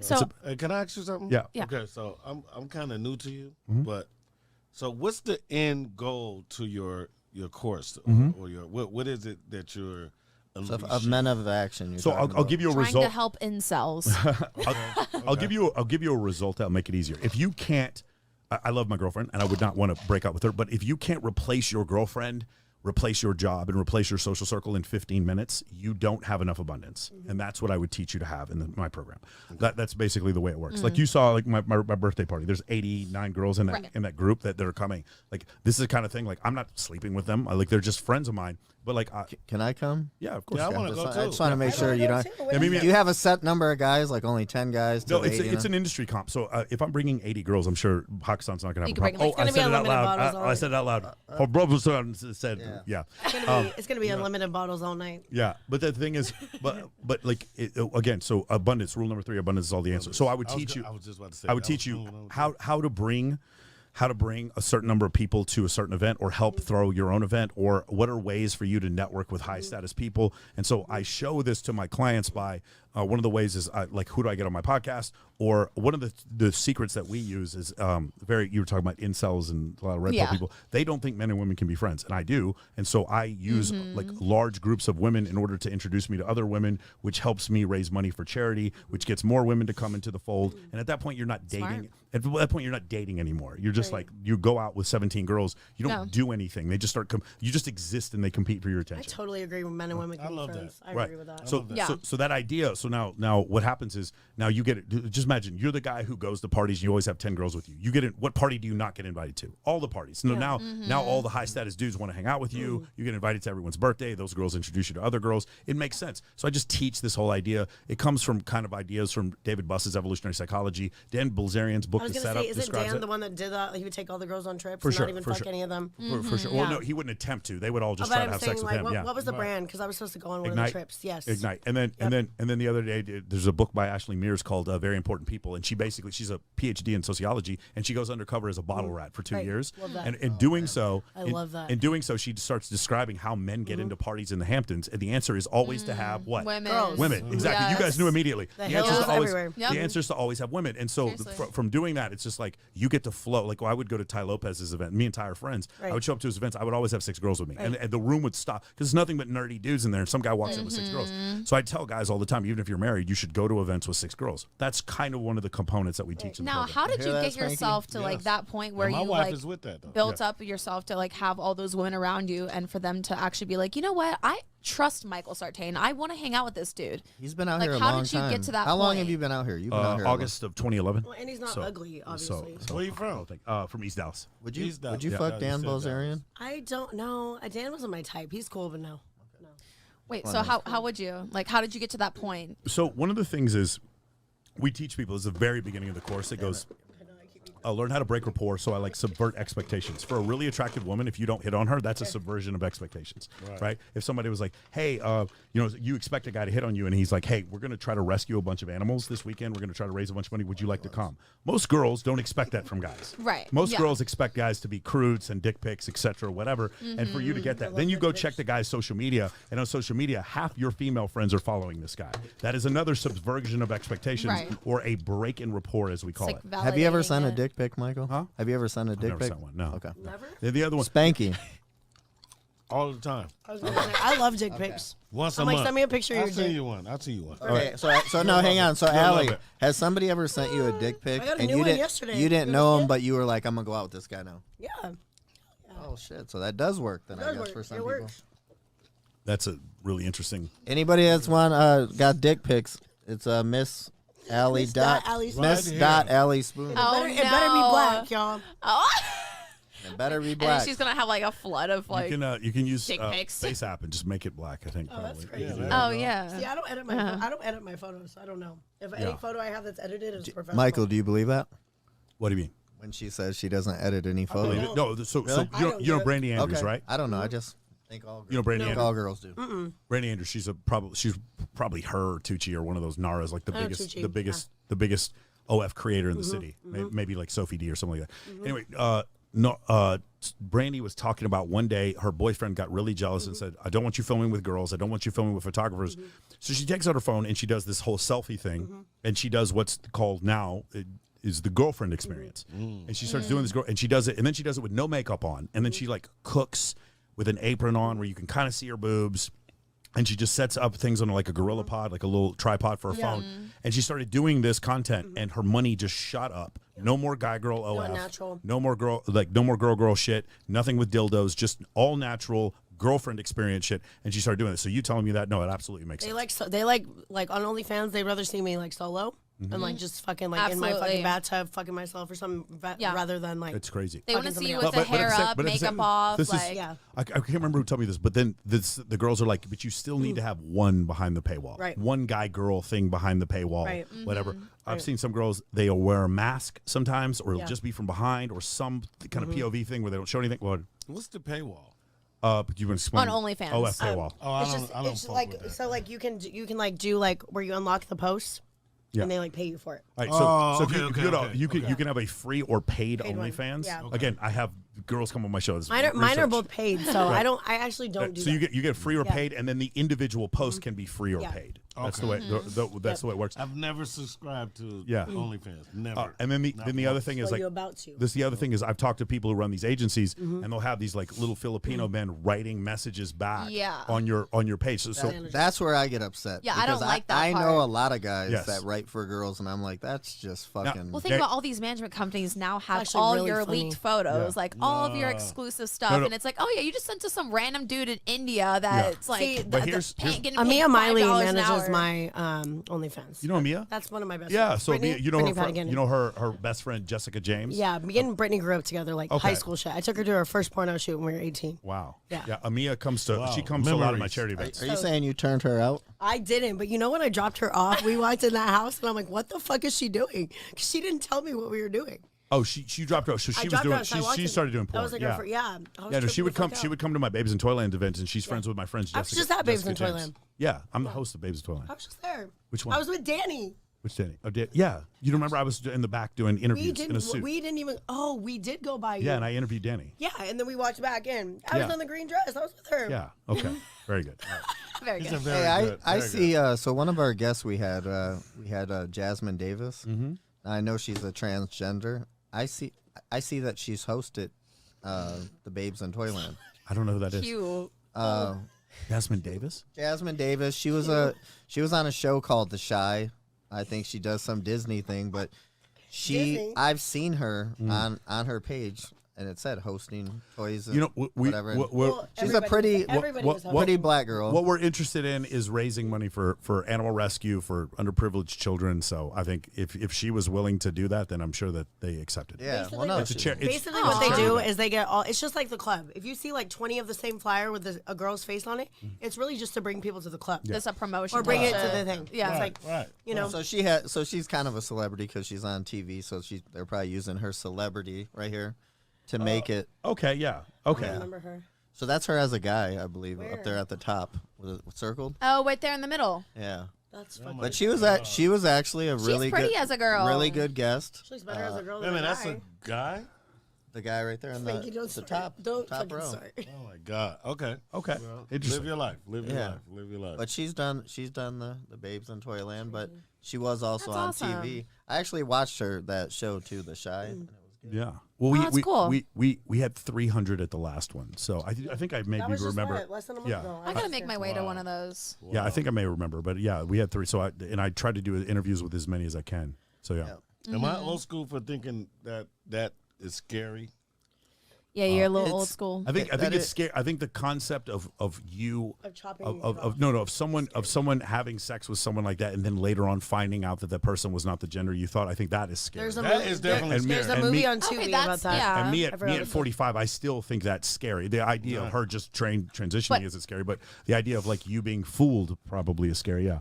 So, can I ask you something? Yeah. Okay, so I'm kind of new to you, but so what's the end goal to your course or your what is it that you're of men of action. So I'll give you a trying result. to help incels. I'll give you a result that'll make it easier. If you can't, I love my girlfriend and I would not want to break up with her, but if you can't replace your girlfriend, replace your job, and replace your social circle in 15 minutes, you don't have enough abundance. And that's what I would teach you to have in my program. That's basically the way it works. Like you saw, like my birthday party, there's 89 girls in that group that are coming. Like this is the kind of thing, like I'm not sleeping with them. Like they're just friends of mine. But like, can I come? Yeah, of course. Yeah, I want to go too. I just want to make sure you don't. Do you have a set number of guys, like only 10 guys? No, it's an industry comp. So if I'm bringing 80 girls, I'm sure Hakusan's not going to have a problem. It's gonna be unlimited bottles all I said it out loud. Her brother said, yeah. It's gonna be unlimited bottles all night. Yeah, but the thing is, but like again, so abundance. Rule number 3: abundance is all the answer. So I would teach you. I was just about to say. I would teach you how to bring a certain number of people to a certain event, or help throw your own event, or what are ways for you to network with high status people. And so I show this to my clients by one of the ways is like, who do I get on my podcast? Or one of the secrets that we use is you were talking about incels and a lot of red pill people. They don't think men and women can be friends, and I do. And so I use like large groups of women in order to introduce me to other women, which helps me raise money for charity, which gets more women to come into the fold. And at that point, you're not dating. Smart. At that point, you're not dating anymore. You're just like, you go out with 17 girls. You don't do anything. They just you just exist and they compete for your I attention. totally agree with men and women can be friends. I agree with that. So that idea. So now what happens is now you get it. Just imagine you're the guy who goes to parties. And you always have 10 girls with you. You get in. What party do you not get invited to? All the parties. Now all the high status dudes want to hang out with you. You get invited to everyone's birthday. Those girls introduce you to other girls. It makes sense. So I just teach this whole idea. It comes from kind of ideas from David Buss's Evolutionary Psychology. Dan Bilzerian's book, The Setup, describes Dan it. The one that did that? He would take all the girls on trips For and sure, not even for fuck sure. any of them. For sure. Well, no, he wouldn't attempt to. They would all just try to have sex with him. What was the brand? Because I was supposed to go on one Ignite. of the trips. Yes. Ignite. And then the other day, there's a book by Ashley Mears called Very Important People, and she's a PhD in sociology, and she goes undercover as a bottle rat for 2 years. Love that. And in doing so, I love that. In doing so, she starts describing how men get into parties in the Hamptons, and the answer is always to have what? Women. Girls. Women. Exactly. You guys knew immediately. The answer is hills to always everywhere. Yep. the answer is to always have women. And so from doing that, it's just like you get to flow. Like I would go to Ty Lopez's event, me and Ty are friends. I would show up to his events. I would always have 6 girls with me, and the room would stop because it's nothing but nerdy dudes in there. And some guy walks in with 6 girls. So I tell guys all the time, even if you're married, you should go to events with 6 girls. That's kind of one of the components that we teach in the Now, program. how did you that, get Spanky? yourself to like that point where my you wife like is with that, though. built up yourself to like have all those women around you, and for them to actually be like, you know what, I trust Michael Sartain. I want to hang out with this dude. He's been out Like, here a how long did you time. get to that How long point? have you been out here? You've been out here August of 2011. Well, and he's not ugly, obviously. So Where you from? from East Dallas. Would you He's down. would you Yeah, fuck you Dan said Bilzerian? I don't know. Dan wasn't my type. He's cool, but no. Wait, so how would you like? How did you get to that point? So one of the things is we teach people is the very beginning of the course. It goes, learn how to break rapport. So I like subvert expectations. For a really attractive woman, if you don't hit on her, that's a subversion of expectations, right? If somebody was like, hey, you expect a guy to hit on you, and he's like, hey, we're going to try to rescue a bunch of animals this weekend. We're going to try to raise a bunch of money. Would you like to come? Most girls don't expect that from guys. Right. Most Yeah. girls expect guys to be crudes and dick pics, etc., whatever. And for you to get that, then you go check the guy's social media, and on social media, half your female friends are following this guy. That is another subversion of expectations, Right. or a break in rapport, as we call It's it. like Have you ever validating sent a it. dick pic, Michael? Huh? Have you ever sent a dick Never pic? sent one. No. Okay. Never? The other one. Spanky. All the time. I love dick pics. Once I'm a like, month. send me a picture of I'll your send dick. you one. I'll send you one. Okay, so no, hang on. So Allie, love it. has somebody ever sent you a dick pic I got a and new you one didn't yesterday. you didn't You know wanna see him, it? but you were like, I'm gonna go out with this guy now. Yeah. Oh shit! So that does work then, It I does guess, work. for some It people. works. That's a really interesting. Anybody that's got dick pics, it's Miss Allie Miss dot dot Allie Spoon. Miss Right dot here. Allie Spoon. Oh, It better be no. black, y'all. Oh. It better be And black. then she's gonna have like a flood of like. You can use dick pics. Face App and just make it black. I think. Oh, that's probably. crazy. You can do Oh that. yeah. See, I don't edit my photos. I don't know. If any photo I have that's edited is professional. Michael, do you believe that? What do you mean? When she says she doesn't edit any Believe photos? it? No. So Really? I don't you know do it. Brandy Andrews, Okay. right? I don't know. I just think all girls, You know Brandy think Andrews. all girls do. Brandy Andrews. She's probably her or Tucci or one of those Naras, like the I know biggest, Tucci, the biggest OF creator in the city. Maybe like Sophie D or something like that. Anyway, no. Brandy was talking about one day her boyfriend got really jealous and said, I don't want you filming with girls. I don't want you filming with photographers. So she takes out her phone and she does this whole selfie thing. And she does what's called now is the girlfriend experience. And she starts doing this and she does it. And then she does it with no makeup on. And then she like cooks with an apron on where you can kind of see her boobs. And she just sets up things on like a Gorilla Pod, like a little tripod for her phone. And she started doing this content, and her money just shot up. No more guy girl OF. Natural. No more girl shit. Nothing with dildos. Just all natural girlfriend experience shit. And she started doing this. So you telling me that? No, it absolutely makes sense. They like on OnlyFans. They'd rather see me like solo. And like just fucking like in my fucking bathtub fucking myself or something rather than like it's crazy. They want to fucking see you somebody with the hair up, makeup off. Like, I can't remember who told me this, but then the girls are like, but you still need to have one behind the paywall. Right. One guy girl thing behind the paywall. Right. Whatever. I've seen some girls, they'll wear a mask sometimes, or it'll just be from behind, or some kind of POV thing where they don't show anything. What's the paywall? But you want to explain On OnlyFans. OF paywall. I it's don't. just I don't it's fuck like with that. so like you can like do like where you unlock the posts Yeah. and they like pay you for it. All right, so okay, you can have a free or paid Paid one. OnlyFans. Yeah. Again, I have girls come on my show. This is Mine are research. both paid, so I actually don't do So that. you get free or paid, and then the individual post can be free or Yeah. paid. That's Okay. the way that's the way it works. I've never subscribed to Yeah. OnlyFans. Never. And then the other once. thing is Well, like you're about to. the other thing is I've talked to people who run these agencies, and they'll have these like little Filipino men writing messages back on your page. So That's where I get upset. Yeah, I don't because like that I part. know a lot of guys Yes. that write for girls, and I'm like, that's just fucking. well, think about all these management companies now have actually all really your funny. leaked photos, like all of your exclusive stuff, and it's like, oh yeah, you just sent to some random dude in India that's like, See, but here's getting paid Amia Miley $5 an manages hour. my OnlyFans. you know Mia? That's one of my best Yeah, friends. so Brittany- Mia, you know Brittany her Patagonia. you know her best friend Jessica James. Yeah, me and Brittany grew up together, like Okay. high school shit. I took her to her first porno shoot when we were 18. Wow. Yeah. Amia comes to Wow. she comes to a lot of my Memories. charity events. Are you saying you turned her out? I didn't, but you know when I dropped her off, we walked in that house and I'm like, what the fuck is she doing? Because she didn't tell me what we were doing. Oh, she dropped out. So I she was dropped doing her, so I walked she in. started doing That porn. was like yeah. her first, yeah. I was Yeah, no, she tripping would the come. fuck She out. would come to my Babes in Toyland events, and she's friends with my friends. I was Jessica, just at Babes in Jessica James. Toyland. Yeah, I'm the host of Babes in Toyland. I was just there. Which one? I was with Danny. Which Danny? Oh, yeah. You remember I was in the back doing interviews in a suit. We didn't even. Oh, we did go by you. Yeah, and I interviewed Danny. Yeah, and then we walked back in. I was Yeah. in the green dress. I was with her. Yeah. Okay. Very good. All right. Very It's good. a very Hey, good. I very see. So one of our guests we had Jasmine Davis. Mm-hmm. I know she's a transgender. I see that she's hosted the Babes in Toyland. I don't know who that is. Cute. Jasmine Davis. Jasmine Davis. She was on a show called The Shy. I think she does some Disney thing, but Disney? I've seen her on her page, and it said hosting toys. And You know, whatever. Well, She's a pretty- Everybody was pretty black girl. What we're interested in is raising money for animal rescue for underprivileged children. So I think if she was willing to do that, then I'm sure that they accepted. Yeah, Basically well, no, what- It's a chair. Basically, what they do is they get all. It's just like the club. If you see like 20 of the same flyer with a girl's face on it, it's really just to bring people to the club Just a promotion. or bring it type to the shit. thing. Yeah. It's like right. you know. So she's kind of a celebrity because she's on TV. So they're probably using her celebrity right here to make it. Okay. Yeah. I Okay. remember her. So that's her as a guy, I believe, Where? up there at the top, with it circled. Oh, right there in the middle. Yeah, That's fucking. but she was actually a really pretty good, as a girl. really good guest. She's better as a girl Wait a than minute, a that's guy. a guy. The guy right there in Thank you. the Don't top, start. Don't top fucking row. start. Oh my God. Okay. Okay. Well, Interesting. live your life. Live your Yeah. life. Live your life. But she's done the Babes in Toyland, but she was also That's on awesome. TV. I actually watched that show too, The Shy. And it was good. Yeah. Well, Oh, that's cool. we had 300 at the last one, so I think I maybe That was just remember. what, less than a month Yeah. ago. I gotta was make there. my way to one of those. Yeah, I think I may remember, but yeah, we had 3. So I tried to do interviews with as many as I can. So yeah. Am I old school for thinking that is scary? Yeah, you're a little It's- old school. I think That it's is- scary. I think the concept of you Of chopping of it off. no of someone having sex with someone like that and then later on finding out that that person was not the gender you thought. I think that is scary. There's a That movie, is definitely And me- There's a and movie me- on Okay, Tubi that's- about that. yeah. And me I at forgot what it's 45, I still think that's scary. The idea of her just transitioning But- isn't scary, but the idea of like you being fooled probably is scary. Yeah.